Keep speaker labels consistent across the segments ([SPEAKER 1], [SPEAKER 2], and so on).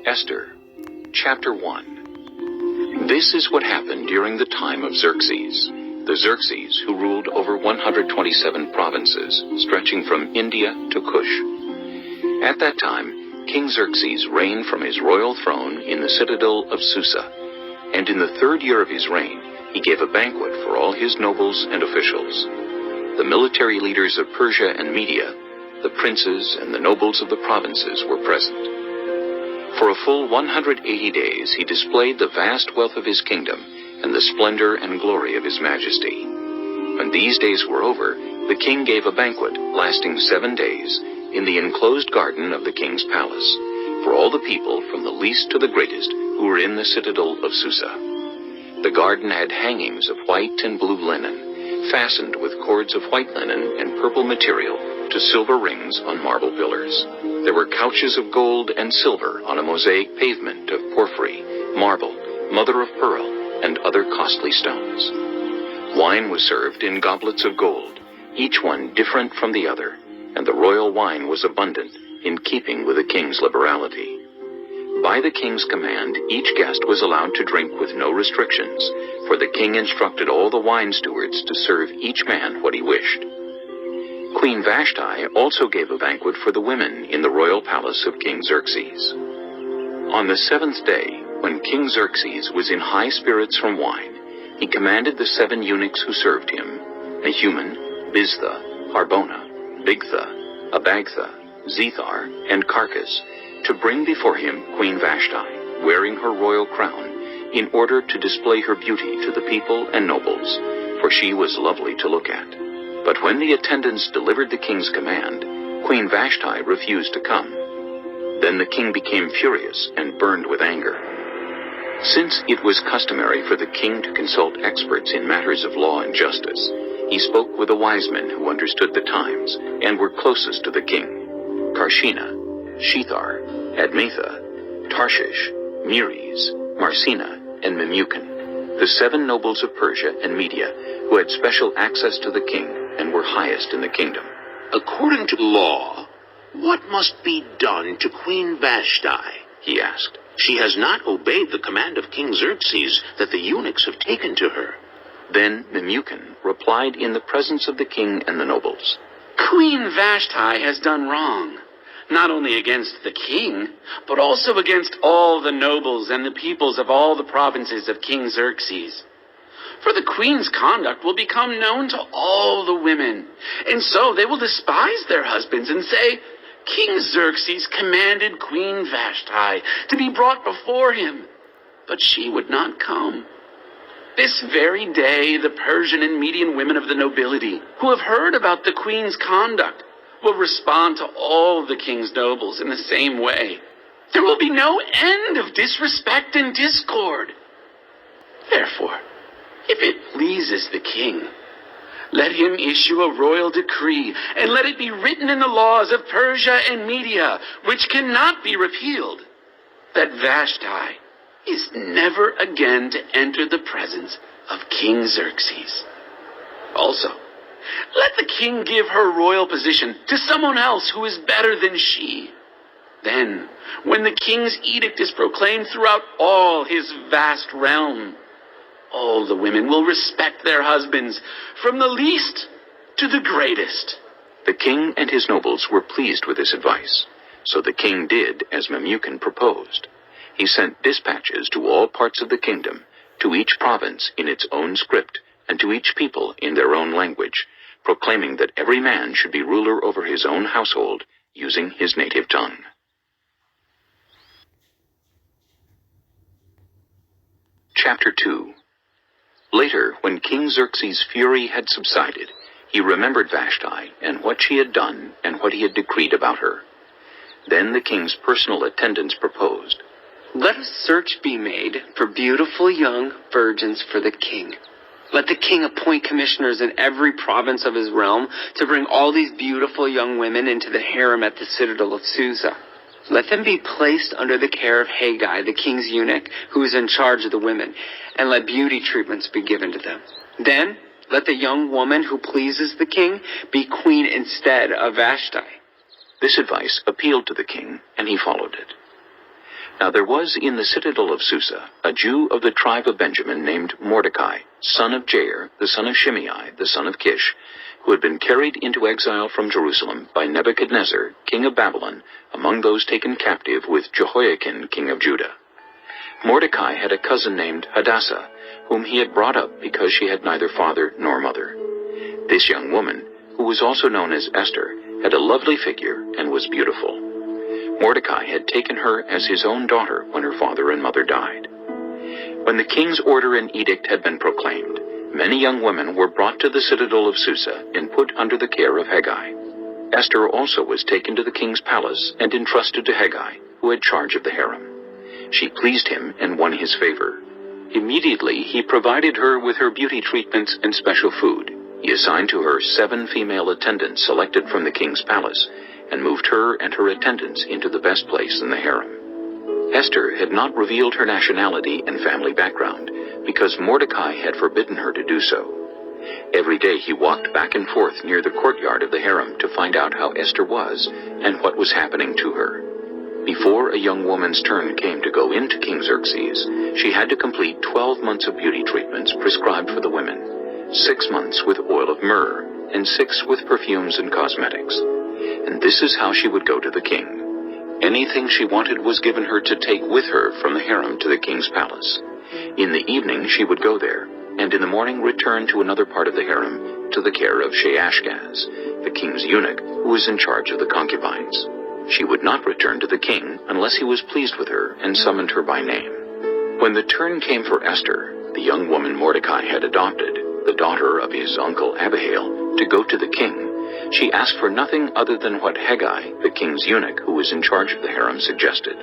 [SPEAKER 1] Esther, Chapter 1. This is what happened during the time of Xerxes, the Xerxes who ruled over 127 provinces, stretching from India to Kush. At that time, King Xerxes reigned from his royal throne in the citadel of Susa, and in the 3rd year of his reign, he gave a banquet for all his nobles and officials. The military leaders of Persia and Media, the princes and the nobles of the provinces were present. For a full 180 days he displayed the vast wealth of his kingdom and the splendor and glory of his majesty. When these days were over, the king gave a banquet lasting 7 days in the enclosed garden of the king's palace for all the people from the least to the greatest who were in the citadel of Susa. The garden had hangings of white and blue linen, fastened with cords of white linen and purple material to silver rings on marble pillars. There were couches of gold and silver on a mosaic pavement of porphyry, marble, mother of pearl, and other costly stones. Wine was served in goblets of gold, each one different from the other, and the royal wine was abundant, in keeping with the king's liberality. By the king's command, each guest was allowed to drink with no restrictions, for the king instructed all the wine stewards to serve each man what he wished. Queen Vashti also gave a banquet for the women in the royal palace of King Xerxes. On the 7th day, when King Xerxes was in high spirits from wine, he commanded the 7 eunuchs who served him, Mehuman, Biztha, Harbona, Bigtha, Abagtha, Zethar, and Carcass, to bring before him Queen Vashti, wearing her royal crown, in order to display her beauty to the people and nobles, for she was lovely to look at. But when the attendants delivered the king's command, Queen Vashti refused to come. Then the king became furious and burned with anger. Since it was customary for the king to consult experts in matters of law and justice, he spoke with the wise men who understood the times and were closest to the king: Karshina, Shethar, Admatha, Tarshish, Meres, Marcina, and Memucan, the 7 nobles of Persia and Media, who had special access to the king and were highest in the kingdom.
[SPEAKER 2] According to law, what must be done to Queen Vashti?
[SPEAKER 1] He asked.
[SPEAKER 2] She has not obeyed the command of King Xerxes that the eunuchs have taken to her.
[SPEAKER 1] Then Memucan replied in the presence of the king and the nobles.
[SPEAKER 3] Queen Vashti has done wrong, not only against the king, but also against all the nobles and the peoples of all the provinces of King Xerxes. For the queen's conduct will become known to all the women, and so they will despise their husbands and say, King Xerxes commanded Queen Vashti to be brought before him, but she would not come. This very day, the Persian and Median women of the nobility, who have heard about the queen's conduct, will respond to all the king's nobles in the same way. There will be no end of disrespect and discord. Therefore, if it pleases the king, let him issue a royal decree, and let it be written in the laws of Persia and Media, which cannot be repealed, that Vashti is never again to enter the presence of King Xerxes. Also, let the king give her royal position to someone else who is better than she. Then, when the king's edict is proclaimed throughout all his vast realm, all the women will respect their husbands, from the least to the greatest.
[SPEAKER 1] The king and his nobles were pleased with this advice, so the king did as Memucan proposed. He sent dispatches to all parts of the kingdom, to each province in its own script, and to each people in their own language, proclaiming that every man should be ruler over his own household, using his native tongue. Chapter 2. Later, when King Xerxes' fury had subsided, he remembered Vashti and what she had done and what he had decreed about her. Then the king's personal attendants proposed,
[SPEAKER 4] Let a search be made for beautiful young virgins for the king. Let the king appoint commissioners in every province of his realm to bring all these beautiful young women into the harem at the citadel of Susa. Let them be placed under the care of Haggai, the king's eunuch, who is in charge of the women, and let beauty treatments be given to them. Then, let the young woman who pleases the king be queen instead of Vashti.
[SPEAKER 1] This advice appealed to the king, and he followed it. Now there was in the citadel of Susa a Jew of the tribe of Benjamin named Mordecai, son of Jair, the son of Shimei, the son of Kish, who had been carried into exile from Jerusalem by Nebuchadnezzar, king of Babylon, among those taken captive with Jehoiakim, king of Judah. Mordecai had a cousin named Hadassah, whom he had brought up because she had neither father nor mother. This young woman, who was also known as Esther, had a lovely figure and was beautiful. Mordecai had taken her as his own daughter when her father and mother died. When the king's order and edict had been proclaimed, many young women were brought to the citadel of Susa and put under the care of Hegai. Esther also was taken to the king's palace and entrusted to Hegai, who had charge of the harem. She pleased him and won his favor. Immediately he provided her with her beauty treatments and special food. He assigned to her 7 female attendants selected from the king's palace, and moved her and her attendants into the best place in the harem. Esther had not revealed her nationality and family background, because Mordecai had forbidden her to do so. Every day he walked back and forth near the courtyard of the harem to find out how Esther was and what was happening to her. Before a young woman's turn came to go into King Xerxes, she had to complete 12 months of beauty treatments prescribed for the women, 6 months with oil of myrrh, and 6 with perfumes and cosmetics. And this is how she would go to the king. Anything she wanted was given her to take with her from the harem to the king's palace. In the evening she would go there, and in the morning return to another part of the harem to the care of Sheashgaz, the king's eunuch, who was in charge of the concubines. She would not return to the king unless he was pleased with her and summoned her by name. When the turn came for Esther, the young woman Mordecai had adopted, the daughter of his uncle Abihail, to go to the king, she asked for nothing other than what Hegai, the king's eunuch who was in charge of the harem, suggested.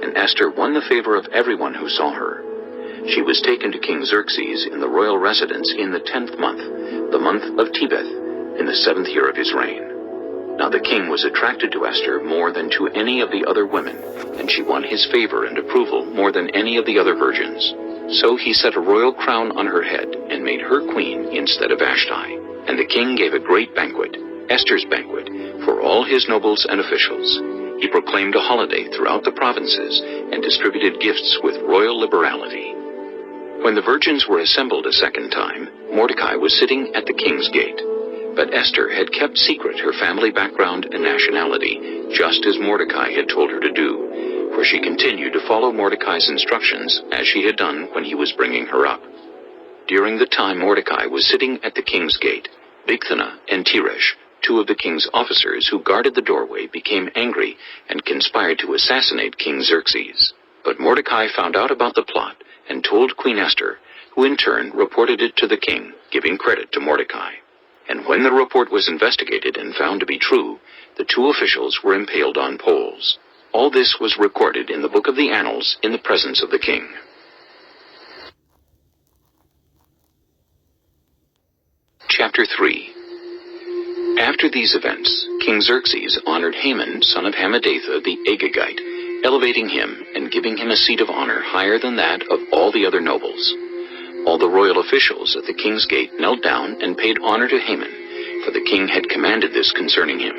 [SPEAKER 1] And Esther won the favor of everyone who saw her. She was taken to King Xerxes in the royal residence in the 10th month, the month of Tebeth, in the 7th year of his reign. Now the king was attracted to Esther more than to any of the other women, and she won his favor and approval more than any of the other virgins. So he set a royal crown on her head and made her queen instead of Vashti. And the king gave a great banquet, Esther's banquet, for all his nobles and officials. He proclaimed a holiday throughout the provinces and distributed gifts with royal liberality. When the virgins were assembled a second time, Mordecai was sitting at the king's gate. But Esther had kept secret her family background and nationality, just as Mordecai had told her to do, for she continued to follow Mordecai's instructions as she had done when he was bringing her up. During the time Mordecai was sitting at the king's gate, Bigthana and Teresh, 2 of the king's officers who guarded the doorway, became angry and conspired to assassinate King Xerxes. But Mordecai found out about the plot and told Queen Esther, who in turn reported it to the king, giving credit to Mordecai. And when the report was investigated and found to be true, the 2 officials were impaled on poles. All this was recorded in the book of the Annals in the presence of the king. Chapter 3. After these events, King Xerxes honored Haman, son of Hammedatha the Agagite, elevating him and giving him a seat of honor higher than that of all the other nobles. All the royal officials at the king's gate knelt down and paid honor to Haman, for the king had commanded this concerning him.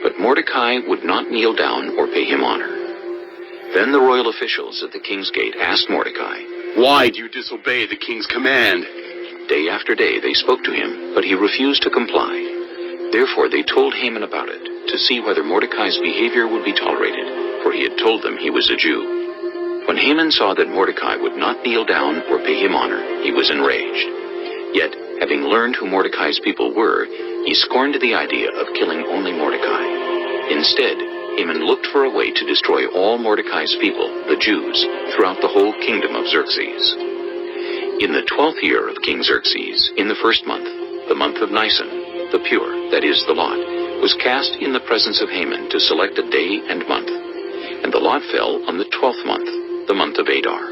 [SPEAKER 1] But Mordecai would not kneel down or pay him honor. Then the royal officials at the king's gate asked Mordecai,
[SPEAKER 5] "Why do you disobey the king's command?"
[SPEAKER 1] Day after day they spoke to him, but he refused to comply. Therefore they told Haman about it, to see whether Mordecai's behavior would be tolerated, for he had told them he was a Jew. When Haman saw that Mordecai would not kneel down or pay him honor, he was enraged. Yet, having learned who Mordecai's people were, he scorned the idea of killing only Mordecai. Instead, Haman looked for a way to destroy all Mordecai's people, the Jews, throughout the whole kingdom of Xerxes. In the 12th year of King Xerxes, in the 1st month, the month of Nisan, the pure, that is, the lot, was cast in the presence of Haman to select a day and month. And the lot fell on the 12th month, the month of Adar.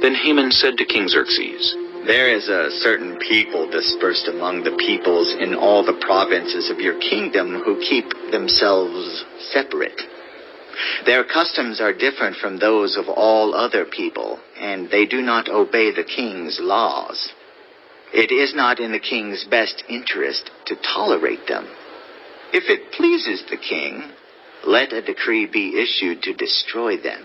[SPEAKER 1] Then Haman said to King Xerxes,
[SPEAKER 6] "There is a certain people dispersed among the peoples in all the provinces of your kingdom who keep themselves separate. Their customs are different from those of all other people, and they do not obey the king's laws. It is not in the king's best interest to tolerate them. If it pleases the king, let a decree be issued to destroy them.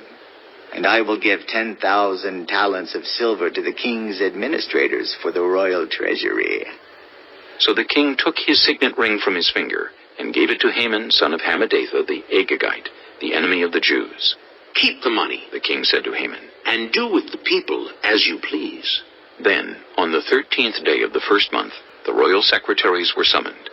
[SPEAKER 6] And I will give 10,000 talents of silver to the king's administrators for the royal treasury."
[SPEAKER 1] So the king took his signet ring from his finger and gave it to Haman, son of Hammedatha, the Agagite, the enemy of the Jews.
[SPEAKER 2] "Keep the money,
[SPEAKER 1] The king said to Haman.
[SPEAKER 2] and do with the people as you please."
[SPEAKER 1] Then, on the 13th day of the first month, the royal secretaries were summoned.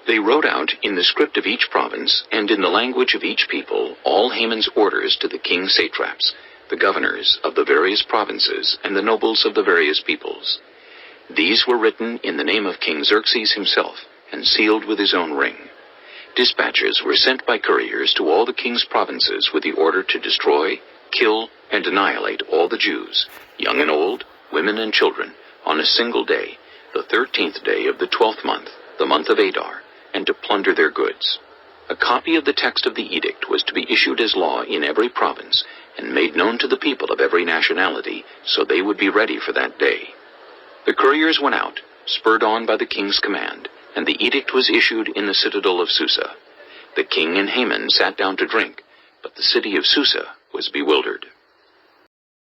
[SPEAKER 1] They wrote out in the script of each province and in the language of each people all Haman's orders to the king's satraps, the governors of the various provinces, and the nobles of the various peoples. These were written in the name of King Xerxes himself and sealed with his own ring. Dispatches were sent by couriers to all the king's provinces with the order to destroy, kill, and annihilate all the Jews, young and old, women and children, on a single day, the 13th day of the 12th month, the month of Adar, and to plunder their goods. A copy of the text of the edict was to be issued as law in every province and made known to the people of every nationality, so they would be ready for that day. The couriers went out, spurred on by the king's command, and the edict was issued in the citadel of Susa. The king and Haman sat down to drink, but the city of Susa was bewildered.